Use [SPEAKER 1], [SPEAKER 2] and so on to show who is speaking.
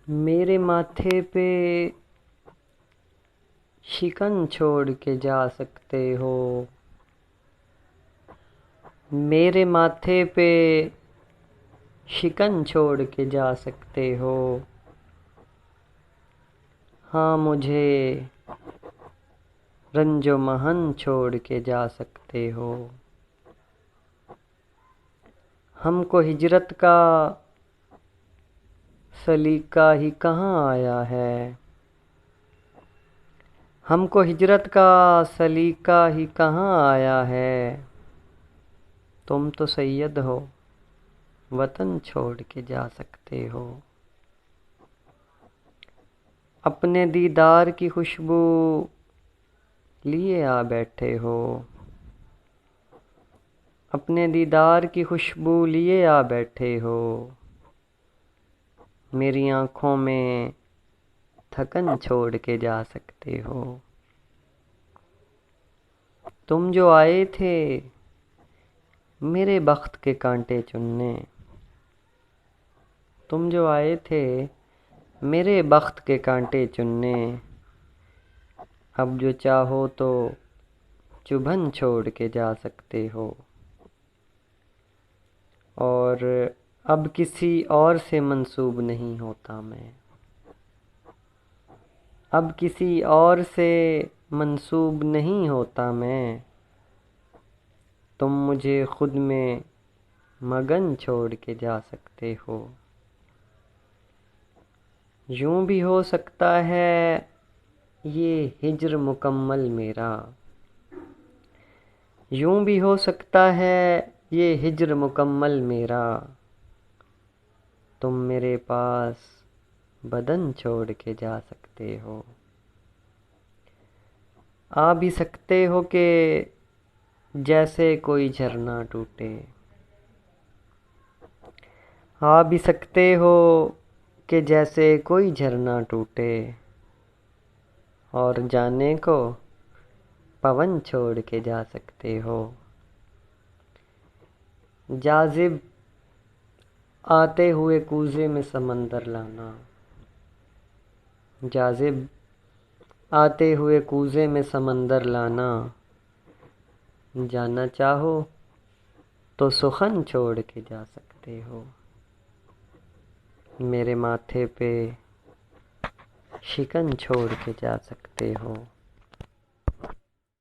[SPEAKER 1] میرے ماتھے پہ شکن چھوڑ کے جا سکتے ہو، میرے ماتھے پہ شکن چھوڑ کے جا سکتے ہو، ہاں مجھے رنج و محن چھوڑ کے جا سکتے ہو۔ ہم کو ہجرت کا سلیقہ ہی کہاں آیا ہے، ہم کو ہجرت کا سلیقہ ہی کہاں آیا ہے، تم تو سید ہو وطن چھوڑ کے جا سکتے ہو۔ اپنے دیدار کی خوشبو لیے آ بیٹھے ہو، اپنے دیدار کی خوشبو لیے آ بیٹھے ہو، میری آنکھوں میں تھکن چھوڑ کے جا سکتے ہو۔ تم جو آئے تھے میرے بخت کے کانٹے چننے، تم جو آئے تھے میرے بخت کے کانٹے چننے، اب جو چاہو تو چبھن چھوڑ کے جا سکتے ہو، اور اب کسی اور سے منسوب نہیں ہوتا میں، اب کسی اور سے منسوب نہیں ہوتا میں، تم مجھے خود میں مگن چھوڑ کے جا سکتے ہو۔ یوں بھی ہو سکتا ہے یہ ہجر مکمل میرا، یوں بھی ہو سکتا ہے یہ ہجر مکمل میرا، تم میرے پاس بدن چھوڑ کے جا سکتے ہو۔ آ بھی سکتے ہو کہ جیسے کوئی جھرنا ٹوٹے، آ بھی سکتے ہو کہ جیسے کوئی جھرنا ٹوٹے، اور جانے کو پون چھوڑ کے جا سکتے ہو۔ جاذب آتے ہوئے کوزے میں سمندر لانا، جاذب آتے ہوئے کوزے میں سمندر لانا، جانا چاہو تو سخن چھوڑ کے جا سکتے ہو، میرے ماتھے پہ شکن چھوڑ کے جا سکتے ہو۔